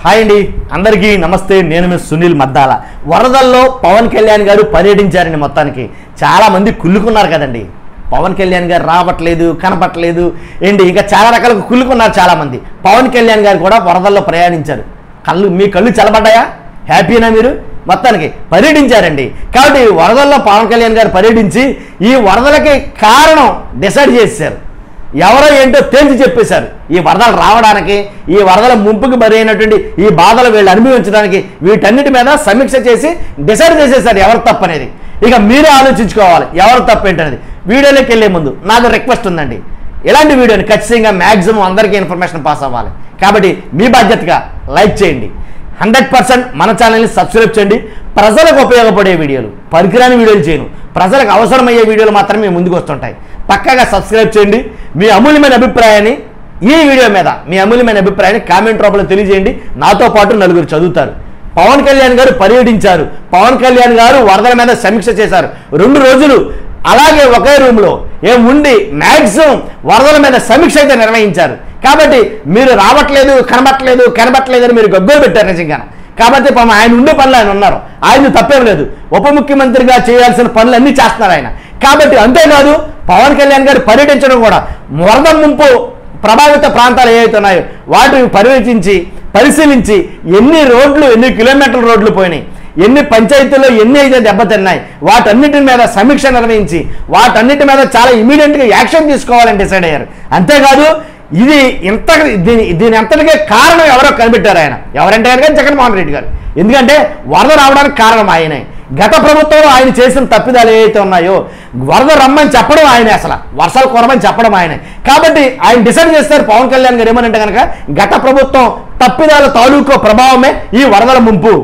Hi అండి, అందరికీ నమస్తే. నేను మీ సునీల్ మద్దాల. వరదల్లో పవన్ కళ్యాణ్ గారు పర్యటించారండి. మొత్తానికి చాలామంది కుళ్ళుకున్నారు కదండి, పవన్ కళ్యాణ్ గారు రావట్లేదు, కనపట్లేదు ఏంటి, ఇంకా చాలా రకాలుగా కుళ్ళుకున్నారు చాలామంది. పవన్ కళ్యాణ్ గారు కూడా వరదల్లో ప్రయాణించారు. మీ కళ్ళు చల్లబడ్డాయా? హ్యాపీనా మీరు? మొత్తానికి పర్యటించారండి. కాబట్టి వరదల్లో పవన్ కళ్యాణ్ గారు పర్యటించి ఈ వరదలకి కారణం డిసైడ్ చేశారు. ఎవరో ఏంటో తేల్చి చెప్పేశారు. ఈ వరదలు రావడానికి, ఈ వరదల ముంపుకి బరైనటువంటి ఈ బాధలు వీళ్ళు అనుభవించడానికి వీటన్నిటి మీద సమీక్ష చేసి డిసైడ్ చేసేసారు ఎవరు తప్పు అనేది. ఇక మీరే ఆలోచించుకోవాలి ఎవరు తప్పు ఏంటనేది. వీడియోలోకి వెళ్ళే ముందు నాకు రిక్వెస్ట్ ఉందండి, ఇలాంటి వీడియోని ఖచ్చితంగా మ్యాక్సిమం అందరికీ ఇన్ఫర్మేషన్ పాస్ అవ్వాలి. కాబట్టి మీ బాధ్యతగా లైక్ చేయండి, 100% మన ఛానల్ని సబ్స్క్రైబ్ చేయండి. ప్రజలకు ఉపయోగపడే వీడియోలు, పనికిరాని వీడియోలు చేయను, ప్రజలకు అవసరమయ్యే వీడియోలు మాత్రమే ముందుకు వస్తుంటాయి. పక్కాగా సబ్స్క్రైబ్ చేయండి. మీ అమూల్యమైన అభిప్రాయాన్ని ఈ వీడియో మీద కామెంట్ రూపంలో తెలియజేయండి. నాతో పాటు నలుగురు చదువుతారు. పవన్ కళ్యాణ్ గారు పర్యటించారు. పవన్ కళ్యాణ్ గారు వరదల మీద సమీక్ష చేశారు 2 రోజులు. అలాగే ఒకే రూమ్లో ఉండి మ్యాక్సిమం వరదల మీద సమీక్ష అయితే నిర్వహించారు. కాబట్టి మీరు రావట్లేదు, కనబట్టలేదు అని మీరు గగ్గోలు పెట్టారు నిజంగా. కాబట్టి ఆయన ఉండే పనులు ఆయన ఉన్నారు, ఆయన తప్పేం లేదు. ఉప ముఖ్యమంత్రిగా చేయాల్సిన పనులు అన్నీ చేస్తున్నారు ఆయన. కాబట్టి అంతేకాదు, పవన్ కళ్యాణ్ గారు పర్యటించడం కూడా వరద ముంపు ప్రభావిత ప్రాంతాలు ఏవైతే ఉన్నాయో వాటిని పరిశీలించి ఎన్ని రోడ్లు, ఎన్ని కిలోమీటర్ల రోడ్లు పోయినాయి, ఎన్ని పంచాయతీల్లో ఎన్ని అయితే దెబ్బతిన్నాయి, వాటన్నిటి మీద సమీక్ష నిర్వహించి వాటన్నిటి మీద చాలా ఇమీడియట్గా యాక్షన్ తీసుకోవాలని డిసైడ్ అయ్యారు. అంతేకాదు, దీని అంతటికే కారణం ఎవరో కనిపెట్టారు ఆయన. ఎవరంటే కనుక జగన్మోహన్ రెడ్డి గారు. ఎందుకంటే వరద రావడానికి కారణం ఆయనే. గత ప్రభుత్వంలో ఆయన చేసిన తప్పిదాలు ఏవైతే ఉన్నాయో, వరద రమ్మని చెప్పడం ఆయనే, అసలు వర్షాలు కురమని చెప్పడం ఆయనే. కాబట్టి ఆయన డిసైడ్ చేస్తారు పవన్ కళ్యాణ్ గారు ఏమనంటే కనుక గత ప్రభుత్వం తప్పిదాల తాలూకు ప్రభావమే ఈ వరదల ముంపు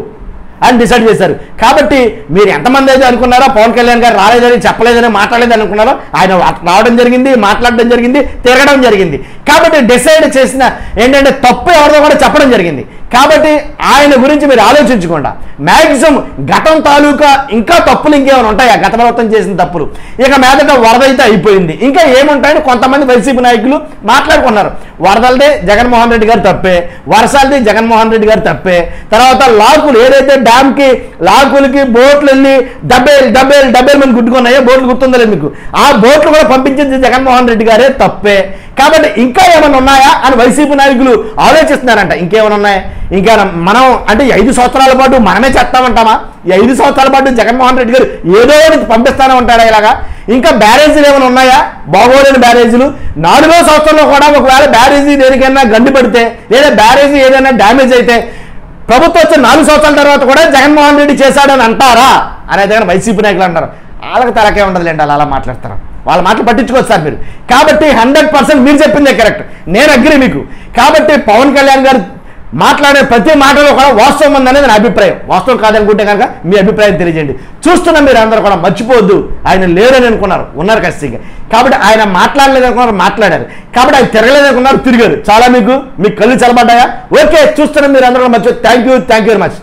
అని డిసైడ్ చేశారు. కాబట్టి మీరు ఎంతమంది అయితే అనుకున్నారో పవన్ కళ్యాణ్ గారు రాలేదని, చెప్పలేదని, మాట్లాడలేదని అనుకున్నారో, ఆయన రావడం జరిగింది, మాట్లాడడం జరిగింది, తిరగడం జరిగింది. కాబట్టి డిసైడ్ చేసిన ఏంటంటే తప్పు ఎవరిదో కూడా చెప్పడం జరిగింది. కాబట్టి ఆయన గురించి మీరు ఆలోచించకుండా మ్యాక్సిమం గతం తాలూకా ఇంకా తప్పులు ఇంకేమైనా ఉంటాయా, గత ప్రభుత్వం చేసిన తప్పులు, ఇక మీదట వరద అయితే అయిపోయింది, ఇంకా ఏముంటాయని కొంతమంది వైసీపీ నాయకులు మాట్లాడుకున్నారు. వరదలదే జగన్మోహన్ రెడ్డి గారు తప్పే, వర్షాలది జగన్మోహన్ రెడ్డి గారు తప్పే, తర్వాత లాకులు ఏదైతే డ్యామ్కి లాకులకి బోట్లు వెళ్ళి డబ్బేలు మంది గుట్టుకున్నాయో, బోట్లు గుర్తుందో లేదు మీకు, ఆ బోట్లు కూడా పంపించింది జగన్మోహన్ రెడ్డి గారే తప్పే. కాబట్టి ఇంకా ఏమైనా ఉన్నాయా అని వైసీపీ నాయకులు ఆలోచిస్తున్నారంట. ఇంకేమైనా ఉన్నాయా? ఇంకా మనం అంటే 5 సంవత్సరాల పాటు మనమే చేస్తామంటామా? ఈ 5 సంవత్సరాల పాటు జగన్మోహన్ రెడ్డి గారు ఏదో ఒకటి పంపిస్తానే ఉంటాడా ఇలాగా? ఇంకా బ్యారేజీలు ఏమైనా ఉన్నాయా? బాగోలేని బ్యారేజీలు. 4వ సంవత్సరంలో కూడా ఒకవేళ బ్యారేజీ దేనికైనా గండి పడితే, లేదా బ్యారేజీ ఏదైనా డ్యామేజ్ అయితే ప్రభుత్వం వచ్చే 4 సంవత్సరాల తర్వాత కూడా జగన్మోహన్ రెడ్డి చేశాడని అంటారా అనేది కానీ వైసీపీ నాయకులు అంటారు. వాళ్ళకి తలకే ఉండదులేండి, అలా మాట్లాడతారు. వాళ్ళ మాటలు పట్టించుకోవచ్చు సార్ మీరు. కాబట్టి 100% మీరు చెప్పిందే కరెక్ట్, నేను అగ్రి మీకు. కాబట్టి పవన్ కళ్యాణ్ గారు మాట్లాడే ప్రతి మాటలో కూడా వాస్తవం ఉందనేది నా అభిప్రాయం. వాస్తవం కాదనుకుంటే కనుక మీ అభిప్రాయం తెలియజేయండి. చూస్తున్న మీరు అందరూ కూడా మర్చిపోవద్దు, ఆయన లేరని అనుకున్నారు, ఉన్నారు ఖచ్చితంగా. కాబట్టి ఆయన మాట్లాడలేదు అనుకున్నారు, మాట్లాడారు. కాబట్టి ఆయన తిరగలేదు అనుకున్నారు, తిరిగారు. చాలా మీకు కళ్ళు చల్లబడ్డాయా? ఓకే, చూస్తున్న మీరు అందరూ కూడా మర్చిపో. Thank you very much.